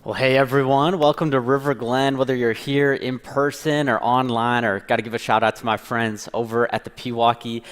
Well, hey everyone, welcome to River Glen. Whether you're here in person or online, or got to give a shout out to my friends over at the Pewaukee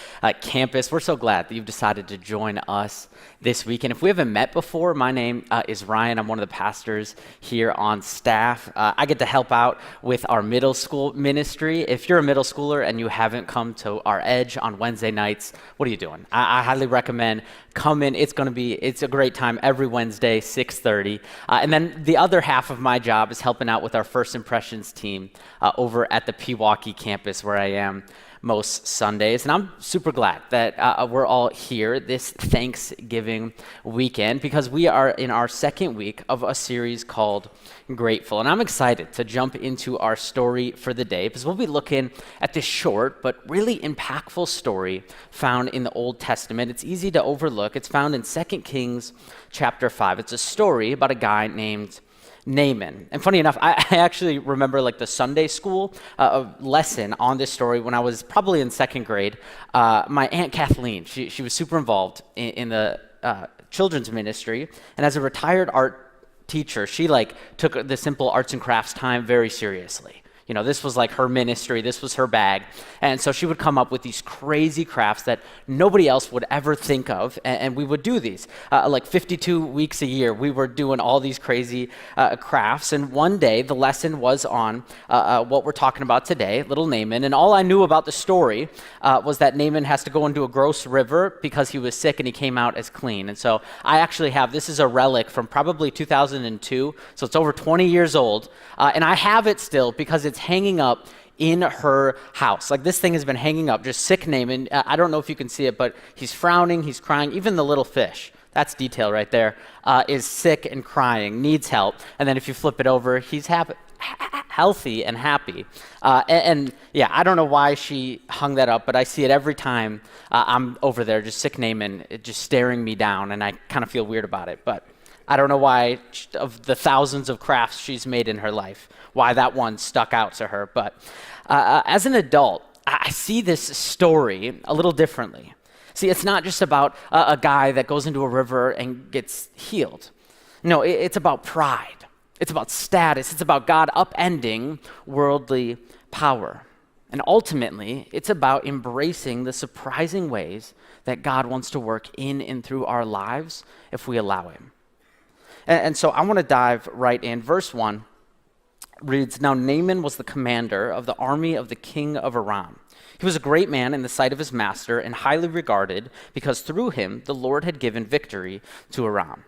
campus. We're so glad that you've decided to join us this week. And if we haven't met before, my name is Ryan. I'm one of the pastors here on staff. I get to help out with our middle school ministry. If you're a middle schooler and you haven't come to our Edge on Wednesday nights, what are you doing? I highly recommend come in. It's a great time every Wednesday, 6:30. And then the other half of my job is helping out with our First Impressions team over at the Pewaukee campus where I am most Sundays. And I'm super glad that we're all here this Thanksgiving weekend because we are in our second week of a series called Grateful. And I'm excited to jump into our story for the day because we'll be looking at this short but really impactful story found in the Old Testament. It's easy to overlook. It's found in 2 Kings chapter 5. It's a story about a guy named Naaman. And funny enough, I actually remember like the Sunday school lesson on this story when I was probably in second grade. My Aunt Kathleen, she was super involved in the children's ministry. And as a retired art teacher, she like took the simple arts and crafts time very seriously. You know, this was like her ministry, this was her bag. And so she would come up with these crazy crafts that nobody else would ever think of. And we would do these. Like 52 weeks a year, we were doing all these crazy crafts. And one day, the lesson was on what we're talking about today, little Naaman. And all I knew about the story was that Naaman has to go into a gross river because he was sick and he came out as clean. And so I actually have, this is a relic from probably 2002. So it's over 20 years old. And I have it still because it's hanging up in her house. Like this thing has been hanging up, just sick Naaman. I don't know if you can see it, but he's frowning, he's crying. Even the little fish, that's detail right there, is sick and crying, needs help. And then if you flip it over, he's healthy and happy. And yeah, I don't know why she hung that up, but I see it every time I'm over there, just sick Naaman, just staring me down, and I kind of feel weird about it. But I don't know why, of the thousands of crafts she's made in her life, why that one stuck out to her. But as an adult, I see this story a little differently. See, it's not just about a guy that goes into a river and gets healed. No, it's about pride. It's about status. It's about God upending worldly power. And ultimately, it's about embracing the surprising ways that God wants to work in and through our lives if we allow him. And so I want to dive right in. Verse 1 reads, "Now Naaman was the commander of the army of the king of Aram. He was a great man in the sight of his master and highly regarded because through him the Lord had given victory to Aram."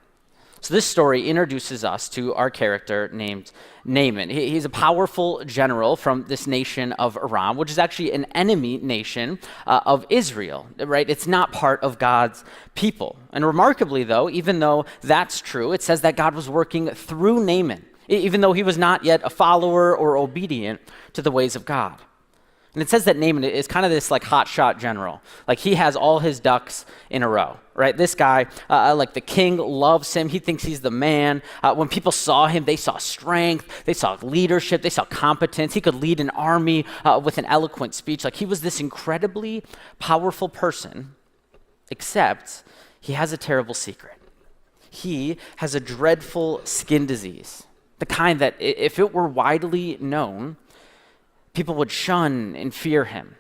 So this story introduces us to our character named Naaman. He's a powerful general from this nation of Aram, which is actually an enemy nation of Israel, right? It's not part of God's people. And remarkably, though, even though that's true, it says that God was working through Naaman, even though he was not yet a follower or obedient to the ways of God. And it says that Naaman is kind of this like hotshot general. Like he has all his ducks in a row, right? This guy, like the king loves him. He thinks he's the man. When people saw him, they saw strength. They saw leadership. They saw competence. He could lead an army with an eloquent speech. Like he was this incredibly powerful person, except he has a terrible secret. He has a dreadful skin disease, the kind that if it were widely known, people would shun and fear him.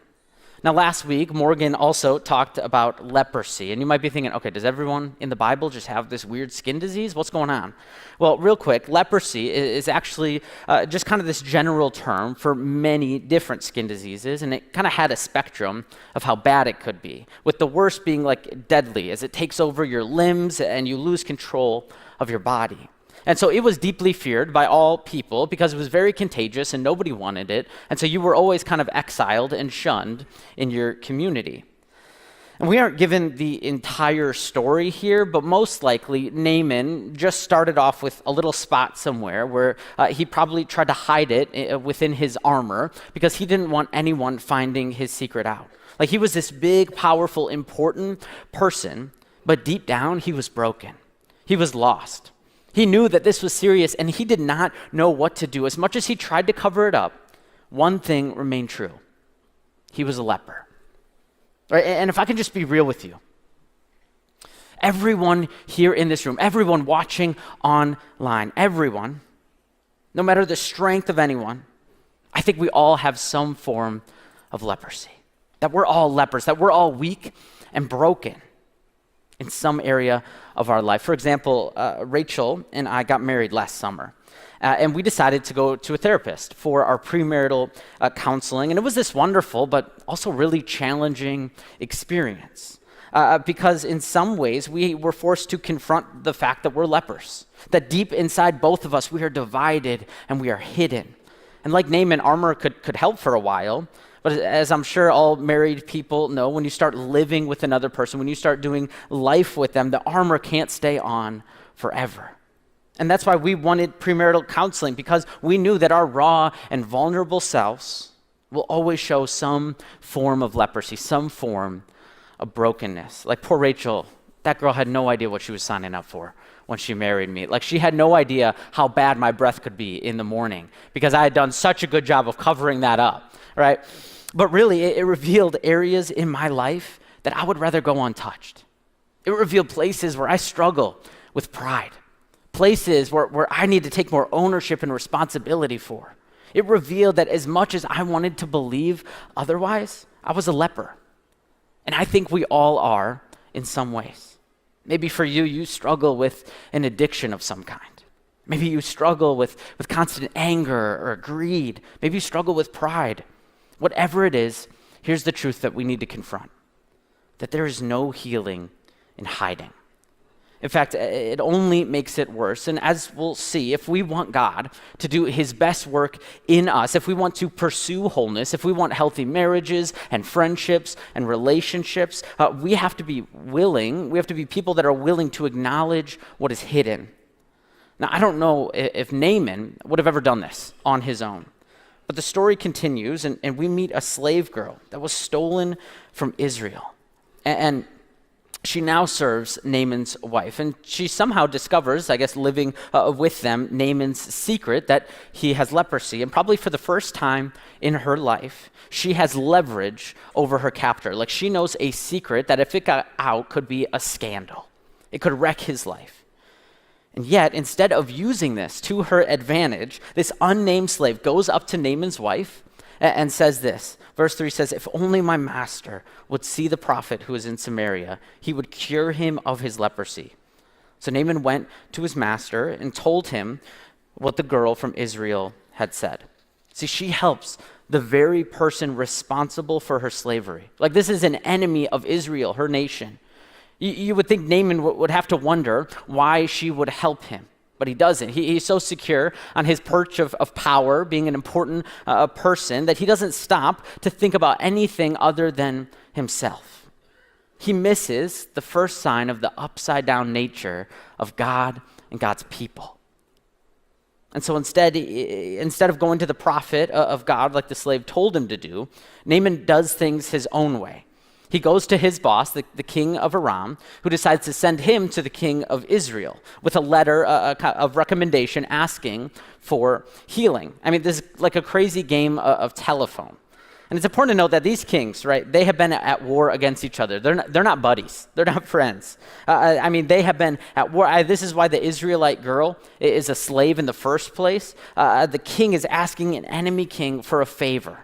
Now, last week, Morgan also talked about leprosy. And you might be thinking, okay, does everyone in the Bible just have this weird skin disease? What's going on? Well, real quick, leprosy is actually just kind of this general term for many different skin diseases. And it kind of had a spectrum of how bad it could be, with the worst being like deadly, as it takes over your limbs and you lose control of your body. And so it was deeply feared by all people because it was very contagious and nobody wanted it. And so you were always kind of exiled and shunned in your community. And we aren't given the entire story here, but most likely Naaman just started off with a little spot somewhere where he probably tried to hide it within his armor because he didn't want anyone finding his secret out. Like he was this big, powerful, important person, but deep down he was broken. He was lost. He knew that this was serious, and he did not know what to do. As much as he tried to cover it up, one thing remained true. He was a leper. Right? And if I can just be real with you, everyone here in this room, everyone watching online, everyone no matter the strength of anyone, I think we all have some form of leprosy. That we're all lepers, that we're all weak and broken in some area of our life. For example, Rachel and I got married last summer. And we decided to go to a therapist for our premarital counseling. And it was this wonderful, but also really challenging experience. Because in some ways, we were forced to confront the fact that we're lepers. That deep inside both of us, we are divided and we are hidden. And like Naaman, armor could help for a while. But as I'm sure all married people know, when you start living with another person, when you start doing life with them, the armor can't stay on forever. And that's why we wanted premarital counseling, because we knew that our raw and vulnerable selves will always show some form of leprosy, some form of brokenness. Like poor Rachel, that girl had no idea what she was signing up for when she married me. Like she had no idea how bad my breath could be in the morning because I had done such a good job of covering that up, right? But really, it revealed areas in my life that I would rather go untouched. It revealed places where I struggle with pride, places where I need to take more ownership and responsibility for. It revealed that as much as I wanted to believe otherwise, I was a leper. And I think we all are in some ways. Maybe for you, you struggle with an addiction of some kind. Maybe you struggle with constant anger or greed. Maybe you struggle with pride. Whatever it is, here's the truth that we need to confront, that there is no healing in hiding. In fact, it only makes it worse. And as we'll see, if we want God to do his best work in us, if we want to pursue wholeness, if we want healthy marriages and friendships and relationships, we have to be people that are willing to acknowledge what is hidden. Now, I don't know if Naaman would have ever done this on his own. But the story continues, and we meet a slave girl that was stolen from Israel. And she now serves Naaman's wife. And she somehow discovers, I guess living with them, Naaman's secret that he has leprosy. And probably for the first time in her life, she has leverage over her captor. Like she knows a secret that if it got out could be a scandal. It could wreck his life. And yet, instead of using this to her advantage, this unnamed slave goes up to Naaman's wife and says this. Verse 3 says, "If only my master would see the prophet who is in Samaria, he would cure him of his leprosy." So Naaman went to his master and told him what the girl from Israel had said. See, she helps the very person responsible for her slavery. Like this is an enemy of Israel, her nation. You would think Naaman would have to wonder why she would help him, but he doesn't. He's so secure on his perch of power, being an important person, that he doesn't stop to think about anything other than himself. He misses the first sign of the upside-down nature of God and God's people. And so instead of going to the prophet of God like the slave told him to do, Naaman does things his own way. He goes to his boss, the king of Aram, who decides to send him to the king of Israel with a letter of recommendation asking for healing. I mean, this is like a crazy game of telephone. And it's important to note that these kings, right, they have been at war against each other. They're not buddies. They're not friends. They have been at war. This is why the Israelite girl is a slave in the first place. The king is asking an enemy king for a favor,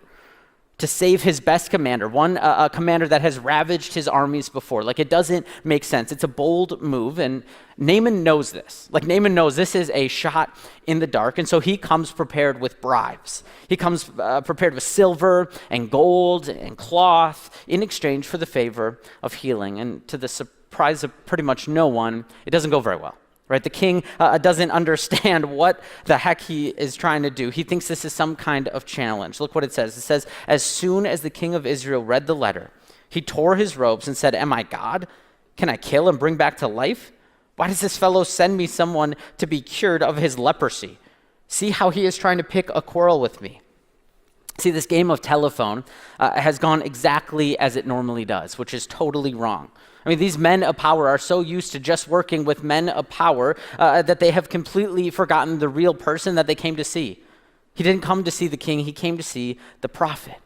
to save his best commander, a commander that has ravaged his armies before. Like, it doesn't make sense. It's a bold move, and Naaman knows this. Like, Naaman knows this is a shot in the dark, and so he comes prepared with bribes. He comes prepared with silver and gold and cloth in exchange for the favor of healing. And to the surprise of pretty much no one, it doesn't go very well. Right? The king doesn't understand what the heck he is trying to do. He thinks this is some kind of challenge. Look what it says. It says, "As soon as the king of Israel read the letter, he tore his robes and said, 'Am I God? Can I kill and bring back to life? Why does this fellow send me someone to be cured of his leprosy? See how he is trying to pick a quarrel with me.'" See, this game of telephone has gone exactly as it normally does, which is totally wrong. I mean, these men of power are so used to just working with men of power that they have completely forgotten the real person that they came to see. He didn't come to see the king, he came to see the prophet.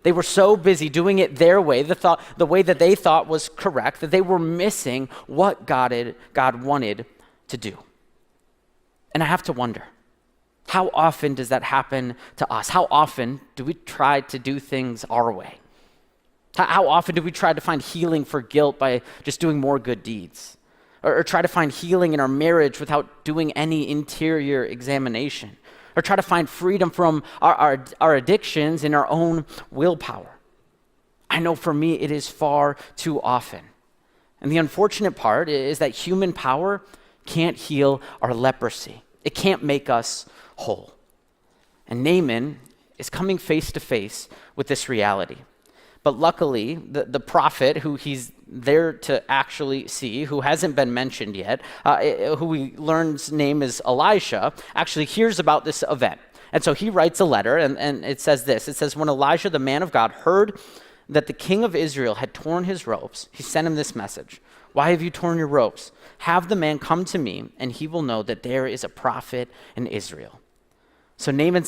They were so busy doing it their way, the way that they thought was correct, that they were missing what God wanted to do. And I have to wonder, How often does that happen to us? How often do we try to do things our way? How often do we try to find healing for guilt by just doing more good deeds? Or try to find healing in our marriage without doing any interior examination? Or try to find freedom from our addictions in our own willpower? I know for me it is far too often. And the unfortunate part is that human power can't heal our leprosy. It can't make us whole. And Naaman is coming face to face with this reality. But luckily, the prophet who he's there to actually see, who hasn't been mentioned yet, who we learn's name is Elisha, actually hears about this event. And so he writes a letter, and it says this. It says, when Elijah, the man of God, heard that the king of Israel had torn his robes, he sent him this message. Why have you torn your robes? Have the man come to me, and he will know that there is a prophet in Israel. So Naaman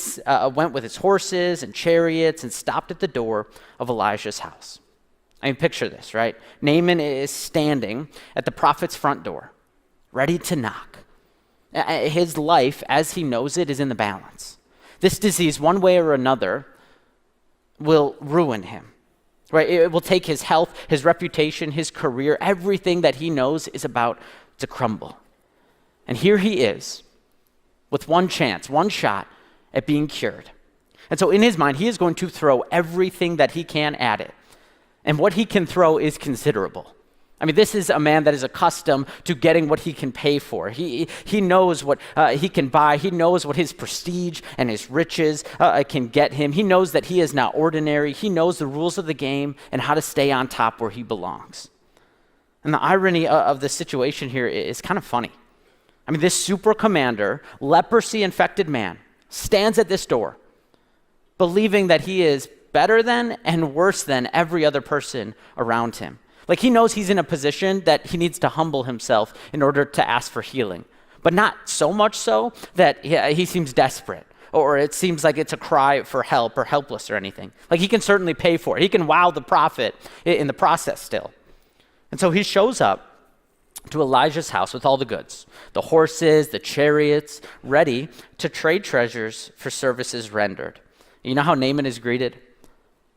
went with his horses and chariots and stopped at the door of Elijah's house. I mean, picture this, right? Naaman is standing at the prophet's front door, ready to knock. His life, as he knows it, is in the balance. This disease, one way or another, will ruin him, right? It will take his health, his reputation, his career, everything that he knows is about to crumble. And here he is, with one chance, one shot at being cured. And so in his mind, he is going to throw everything that he can at it. And what he can throw is considerable. I mean, this is a man that is accustomed to getting what he can pay for. He knows what he can buy. He knows what his prestige and his riches can get him. He knows that he is not ordinary. He knows the rules of the game and how to stay on top where he belongs. And the irony of the situation here is kind of funny. I mean, this super commander, leprosy-infected man, stands at this door, believing that he is better than and worse than every other person around him. Like, he knows he's in a position that he needs to humble himself in order to ask for healing, but not so much so that he seems desperate, or it seems like it's a cry for help or helpless or anything. Like, he can certainly pay for it. He can wow the prophet in the process still. And so he shows up to Elijah's house with all the goods, the horses, the chariots, ready to trade treasures for services rendered. You know how Naaman is greeted?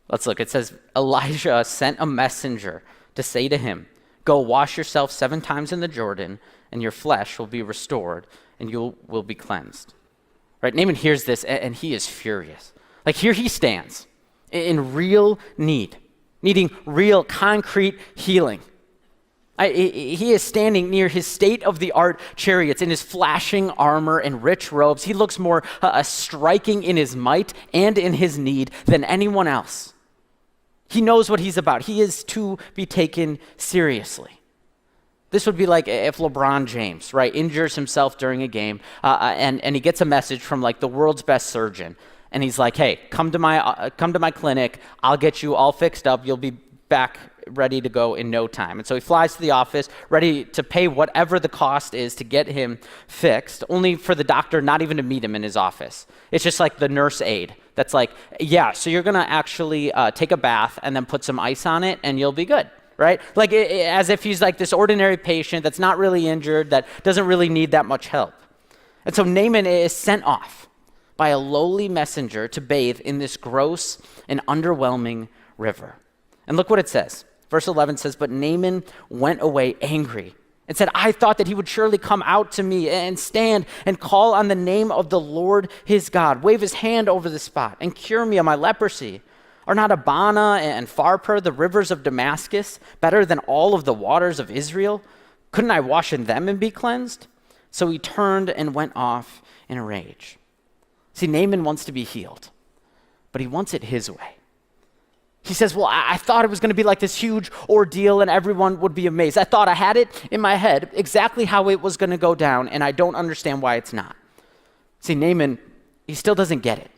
Let's look. It says, Elijah sent a messenger to say to him, go wash yourself 7 times in the Jordan, and your flesh will be restored, and you will be cleansed. Right? Naaman hears this, and he is furious. Like, here he stands in real need, needing real concrete healing. He is standing near his state-of-the-art chariots in his flashing armor and rich robes. He looks more striking in his might and in his need than anyone else. He knows what he's about. He is to be taken seriously. This would be like if LeBron James, right, injures himself during a game and he gets a message from like the world's best surgeon. And he's like, hey, come to my clinic. I'll get you all fixed up. You'll be back ready to go in no time. And so he flies to the office, ready to pay whatever the cost is to get him fixed, only for the doctor not even to meet him in his office. It's just like the nurse aide that's like, yeah, so you're going to actually take a bath and then put some ice on it and you'll be good, right? Like as if he's like this ordinary patient that's not really injured, that doesn't really need that much help. And so Naaman is sent off by a lowly messenger to bathe in this gross and underwhelming river. And look what it says. Verse 11 says, but Naaman went away angry and said, I thought that he would surely come out to me and stand and call on the name of the Lord his God, wave his hand over the spot and cure me of my leprosy. Are not Abana and Pharpar, the rivers of Damascus, better than all of the waters of Israel? Couldn't I wash in them and be cleansed? So he turned and went off in a rage. See, Naaman wants to be healed, but he wants it his way. He says, well, I thought it was going to be like this huge ordeal and everyone would be amazed. I thought I had it in my head exactly how it was going to go down, and I don't understand why it's not. See, Naaman, he still doesn't get it.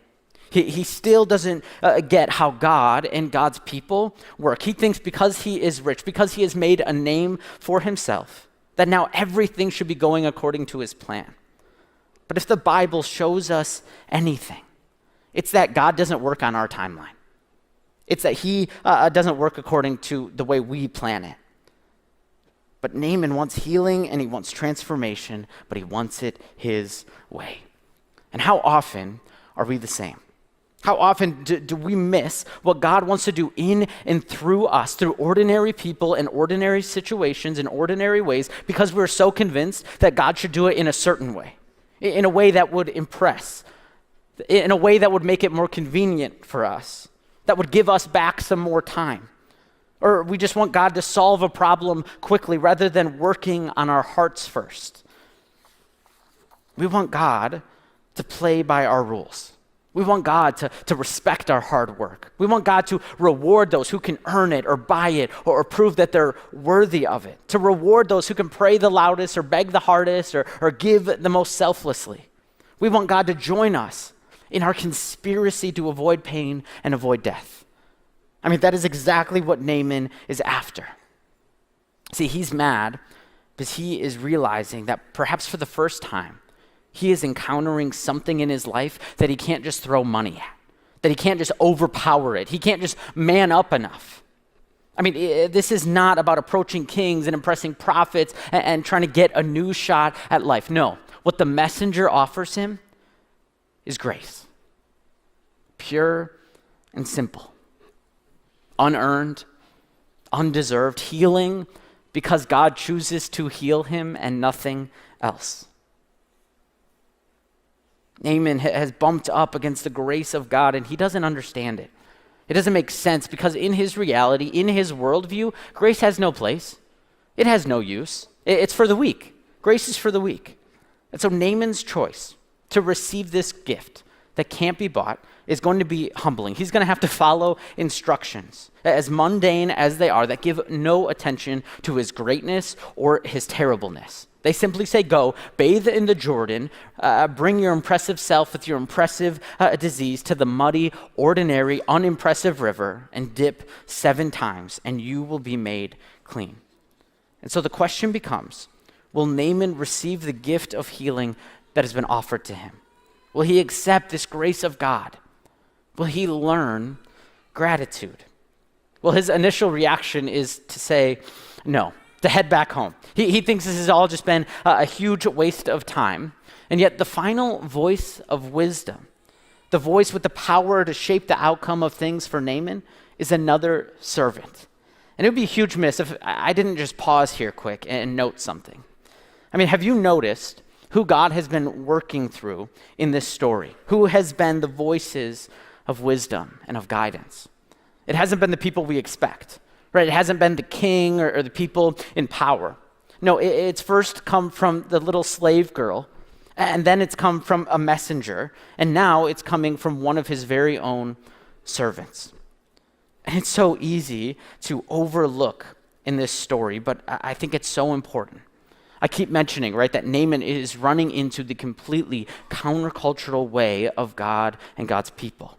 He still doesn't get how God and God's people work. He thinks because he is rich, because he has made a name for himself, that now everything should be going according to his plan. But if the Bible shows us anything, it's that God doesn't work on our timeline. It's that he doesn't work according to the way we plan it. But Naaman wants healing and he wants transformation, but he wants it his way. And how often are we the same? How often do we miss what God wants to do in and through us, through ordinary people and ordinary situations in ordinary ways, because we're so convinced that God should do it in a certain way, in a way that would impress, in a way that would make it more convenient for us, that would give us back some more time. Or we just want God to solve a problem quickly rather than working on our hearts first. We want God to play by our rules. We want God to respect our hard work. We want God to reward those who can earn it or buy it or prove that they're worthy of it, to reward those who can pray the loudest or beg the hardest or give the most selflessly. We want God to join us in our conspiracy to avoid pain and avoid death. I mean, that is exactly what Naaman is after. See, he's mad because he is realizing that perhaps for the first time, he is encountering something in his life that he can't just throw money at, that he can't just overpower it. He can't just man up enough. I mean, this is not about approaching kings and impressing prophets and trying to get a new shot at life. No, what the messenger offers him is grace. Pure and simple. Unearned, undeserved, healing because God chooses to heal him and nothing else. Naaman has bumped up against the grace of God and he doesn't understand it. It doesn't make sense because in his reality, in his worldview, grace has no place. It has no use. It's for the weak. Grace is for the weak. And so Naaman's choice to receive this gift that can't be bought is going to be humbling. He's going to have to follow instructions, as mundane as they are, that give no attention to his greatness or his terribleness. They simply say, go, bathe in the Jordan, bring your impressive self with your impressive disease to the muddy, ordinary, unimpressive river and dip 7 times, and you will be made clean. And so the question becomes, will Naaman receive the gift of healing that has been offered to him? Will he accept this grace of God? Will he learn gratitude? Well, his initial reaction is to say no, to head back home. He thinks this has all just been a huge waste of time. And yet the final voice of wisdom, the voice with the power to shape the outcome of things for Naaman, is another servant. And it would be a huge miss if I didn't just pause here quick and note something. I mean, have you noticed who God has been working through in this story? Who has been the voices of wisdom and of guidance? It hasn't been the people we expect, right? It hasn't been the king or the people in power. No, it's first come from the little slave girl, and then it's come from a messenger, and now it's coming from one of his very own servants. And it's so easy to overlook in this story, but I think it's so important. I keep mentioning, right, that Naaman is running into the completely countercultural way of God and God's people.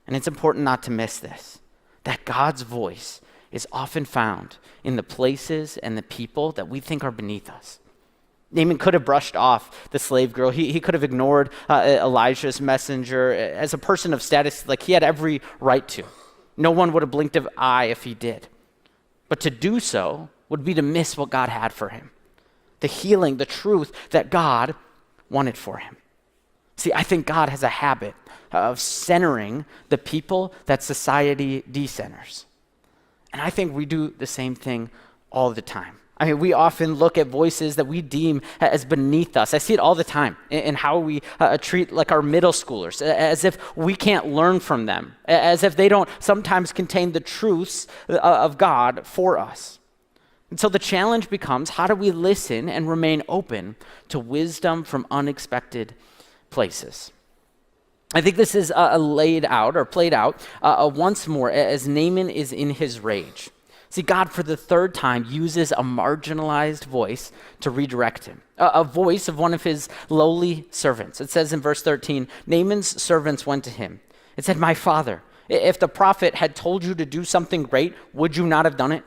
And it's important not to miss this, that God's voice is often found in the places and the people that we think are beneath us. Naaman could have brushed off the slave girl. He could have ignored Elijah's messenger. As a person of status, like he had every right to. No one would have blinked an eye if he did. But to do so would be to miss what God had for him. The healing, the truth that God wanted for him. See, I think God has a habit of centering the people that society decenters. And I think we do the same thing all the time. I mean, we often look at voices that we deem as beneath us. I see it all the time in how we treat like our middle schoolers, as if we can't learn from them, as if they don't sometimes contain the truths of God for us. And so the challenge becomes, how do we listen and remain open to wisdom from unexpected places? I think this is played out once more as Naaman is in his rage. See, God, for the third time, uses a marginalized voice to redirect him, a voice of one of his lowly servants. It says in verse 13, Naaman's servants went to him. It said, my father, if the prophet had told you to do something great, would you not have done it?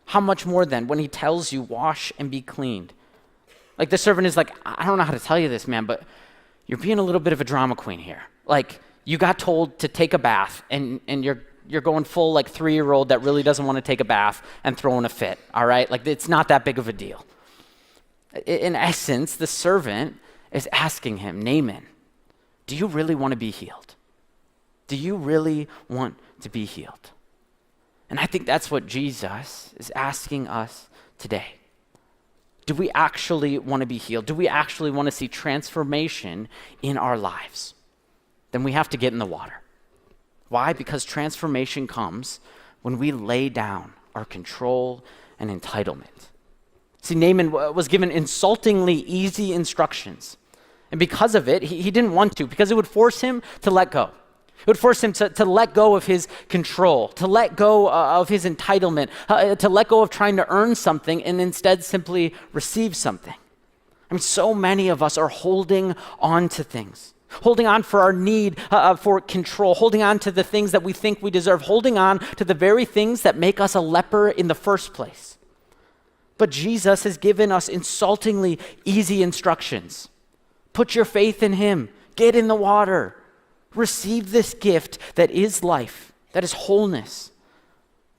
How much more then when he tells you, wash and be cleaned? Like the servant is like, I don't know how to tell you this, man, but you're being a little bit of a drama queen here. Like you got told to take a bath and you're going full like 3-year-old that really doesn't want to take a bath and throwing a fit, all right? Like it's not that big of a deal. In essence, the servant is asking him, Naaman, do you really want to be healed? Do you really want to be healed? And I think that's what Jesus is asking us today. Do we actually want to be healed? Do we actually want to see transformation in our lives? Then we have to get in the water. Why? Because transformation comes when we lay down our control and entitlement. See, Naaman was given insultingly easy instructions. And because of it, he didn't want to, because it would force him to let go. It would force him to let go of his control, to let go of his entitlement, to let go of trying to earn something and instead simply receive something. I mean, so many of us are holding on to things, holding on for our need for control, holding on to the things that we think we deserve, holding on to the very things that make us a leper in the first place. But Jesus has given us insultingly easy instructions. Put your faith in him. Get in the water. Receive this gift that is life, that is wholeness.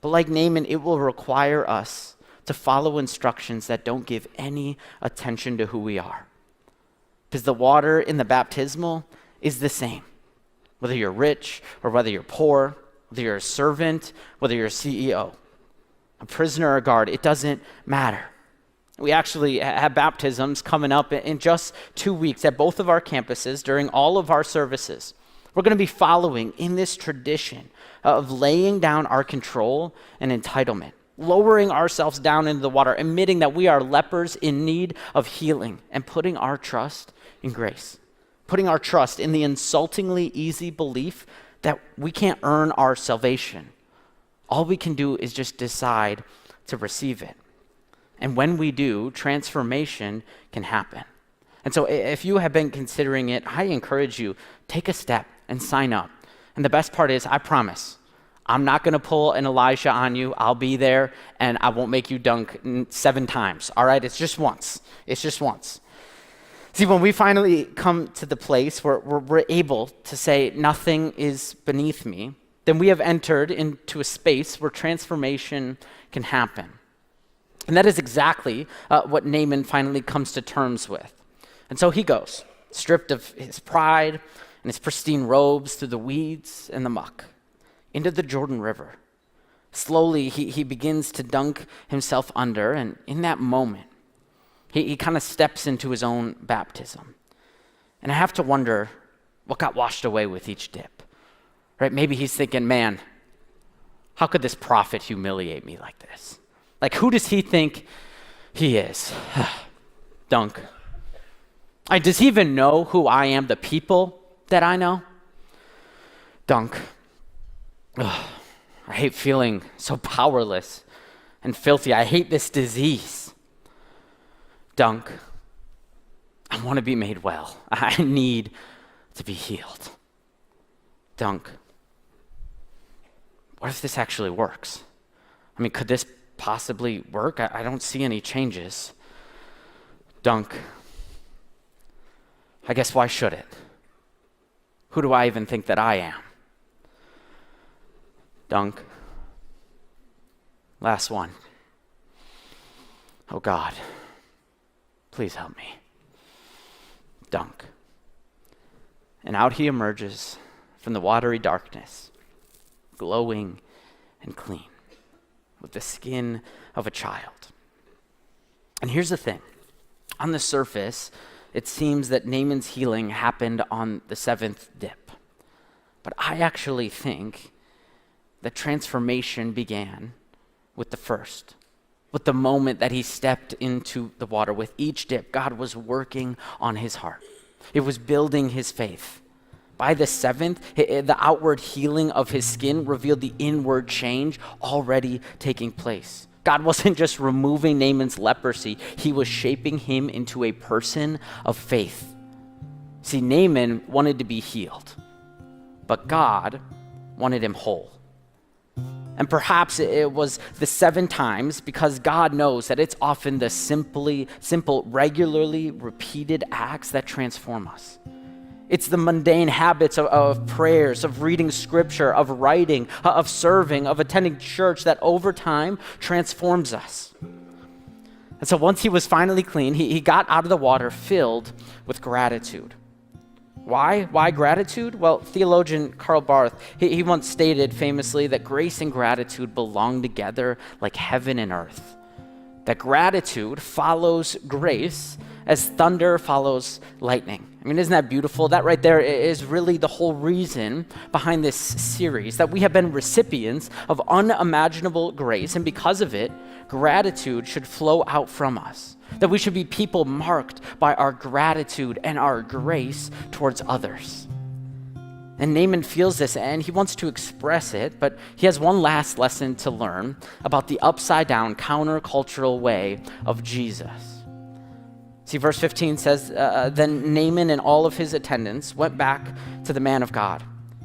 But like Naaman, it will require us to follow instructions that don't give any attention to who we are. Because the water in the baptismal is the same. Whether you're rich or whether you're poor, whether you're a servant, whether you're a CEO, a prisoner or a guard, it doesn't matter. We actually have baptisms coming up in just 2 weeks at both of our campuses during all of our services. We're going to be following in this tradition of laying down our control and entitlement, lowering ourselves down into the water, admitting that we are lepers in need of healing, and putting our trust in grace, putting our trust in the insultingly easy belief that we can't earn our salvation. All we can do is just decide to receive it. And when we do, transformation can happen. And so if you have been considering it, I encourage you, take a step and sign up. And the best part is, I promise, I'm not going to pull an Elijah on you. I'll be there, and I won't make you dunk 7 times. All right? It's just once. It's just once. See, when we finally come to the place where we're able to say, nothing is beneath me, then we have entered into a space where transformation can happen. And that is exactly what Naaman finally comes to terms with. And so he goes, stripped of his pride and his pristine robes, through the weeds and the muck, into the Jordan River. Slowly, he begins to dunk himself under, and in that moment, he kind of steps into his own baptism. And I have to wonder what got washed away with each dip. Right? Maybe he's thinking, man, how could this prophet humiliate me like this? Like, who does he think he is? Dunk. Does he even know who I am, the people that I know? Dunk. Ugh, I hate feeling so powerless and filthy. I hate this disease. Dunk. I want to be made well. I need to be healed. Dunk. What if this actually works? I mean, could this possibly work? I don't see any changes. Dunk. I guess why should it? Who do I even think that I am? Dunk. Last one. Oh God, please help me. Dunk. And out he emerges from the watery darkness, glowing and clean, with the skin of a child. And here's the thing. On the surface, it seems that Naaman's healing happened on the 7th dip. But I actually think that transformation began with the first, with the moment that he stepped into the water. With each dip, God was working on his heart. It was building his faith. By the 7th, the outward healing of his skin revealed the inward change already taking place. God wasn't just removing Naaman's leprosy, he was shaping him into a person of faith. See, Naaman wanted to be healed, but God wanted him whole. And perhaps it was the 7 times, because God knows that it's often the simple, regularly repeated acts that transform us. It's the mundane habits of prayers, of reading scripture, of writing, of serving, of attending church that over time transforms us. And so once he was finally clean, he got out of the water filled with gratitude. Why? Why gratitude? Well, theologian Karl Barth, he once stated famously that grace and gratitude belong together like heaven and earth. That gratitude follows grace as thunder follows lightning. I mean, isn't that beautiful? That right there is really the whole reason behind this series, that we have been recipients of unimaginable grace, and because of it, gratitude should flow out from us. That we should be people marked by our gratitude and our grace towards others. And Naaman feels this and he wants to express it, but he has one last lesson to learn about the upside down countercultural way of Jesus. See, verse 15 says, then Naaman and all of his attendants went back to the man of God.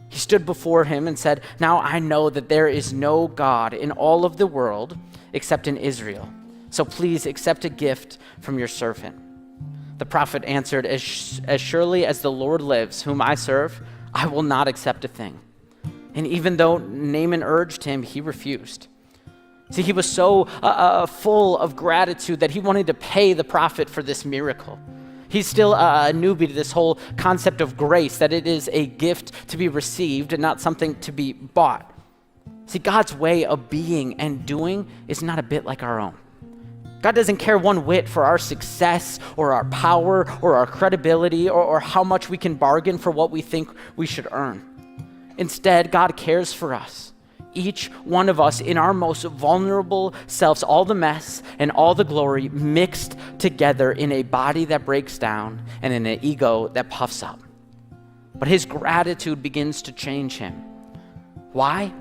He stood before him and said, now I know that there is no God in all of the world except in Israel. So please accept a gift from your servant. The prophet answered, as surely as the Lord lives, whom I serve, I will not accept a thing. And even though Naaman urged him, he refused. See, he was so full of gratitude that he wanted to pay the prophet for this miracle. He's still a newbie to this whole concept of grace, that it is a gift to be received and not something to be bought. See, God's way of being and doing is not a bit like our own. God doesn't care one whit for our success or our power or our credibility or how much we can bargain for what we think we should earn. Instead, God cares for us, each one of us in our most vulnerable selves, all the mess and all the glory mixed together in a body that breaks down and in an ego that puffs up. But his gratitude begins to change him. Why?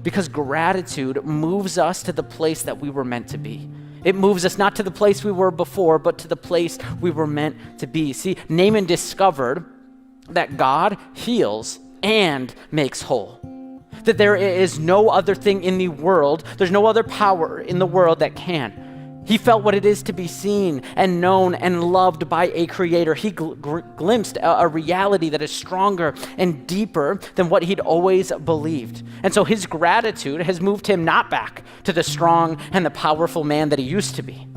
Because gratitude moves us to the place that we were meant to be. It moves us not to the place we were before, but to the place we were meant to be. See, Naaman discovered that God heals and makes whole. That there is no other thing in the world, there's no other power in the world that can. He felt what it is to be seen and known and loved by a creator. He glimpsed a reality that is stronger and deeper than what he'd always believed. And so his gratitude has moved him not back to the strong and the powerful man that he used to be,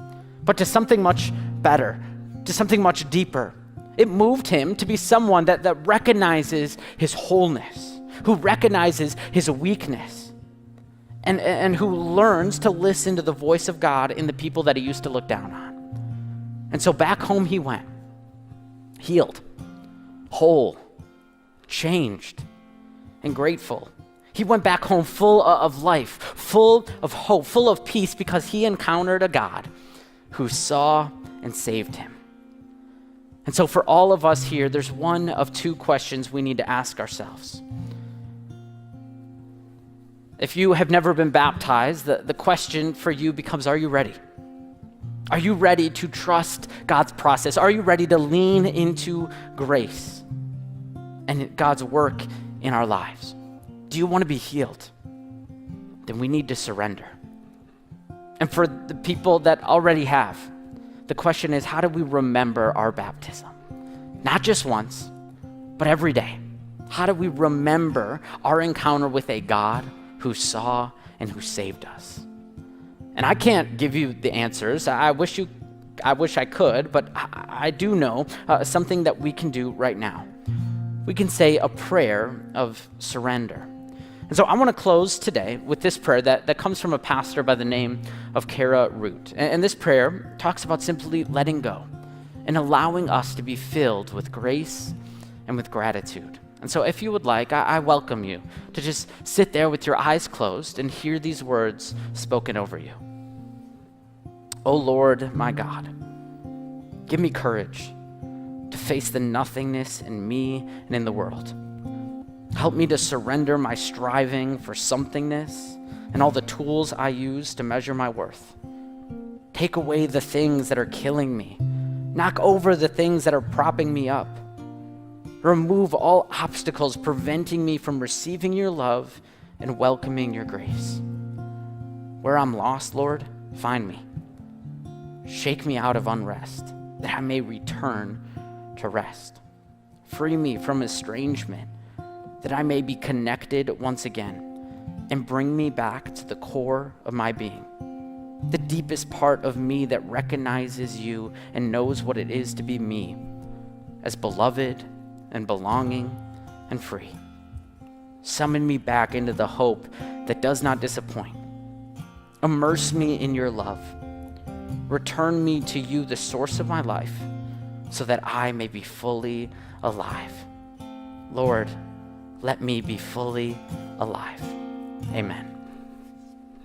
but to something much better, to something much deeper. It moved him to be someone that recognizes his wholeness, who recognizes his weakness, and who learns to listen to the voice of God in the people that he used to look down on. And so back home he went, healed, whole, changed, and grateful. He went back home full of life, full of hope, full of peace, because he encountered a God who saw and saved him. And so for all of us here, there's one of two questions we need to ask ourselves. If you have never been baptized, the question for you becomes, are you ready? Are you ready to trust God's process? Are you ready to lean into grace and God's work in our lives? Do you want to be healed? Then we need to surrender. And for the people that already have, the question is, how do we remember our baptism? Not just once, but every day. How do we remember our encounter with a God who saw and who saved us? And I can't give you the answers. I wish I could, but I do know something that we can do right now. We can say a prayer of surrender. And so I want to close today with this prayer that comes from a pastor by the name of Kara Root. And this prayer talks about simply letting go and allowing us to be filled with grace and with gratitude. And so if you would like, I welcome you to just sit there with your eyes closed and hear these words spoken over you. O Lord, my God, give me courage to face the nothingness in me and in the world. Help me to surrender my striving for somethingness and all the tools I use to measure my worth. Take away the things that are killing me. Knock over the things that are propping me up. Remove all obstacles preventing me from receiving your love and welcoming your grace. Where I'm lost, Lord, find me. Shake me out of unrest, that I may return to rest. Free me from estrangement, that I may be connected once again, and bring me back to the core of my being, the deepest part of me that recognizes you and knows what it is to be me, as beloved and belonging and free. Summon me back into the hope that does not disappoint. Immerse me in your love. Return me to you, the source of my life, so that I may be fully alive. Lord, let me be fully alive. Amen.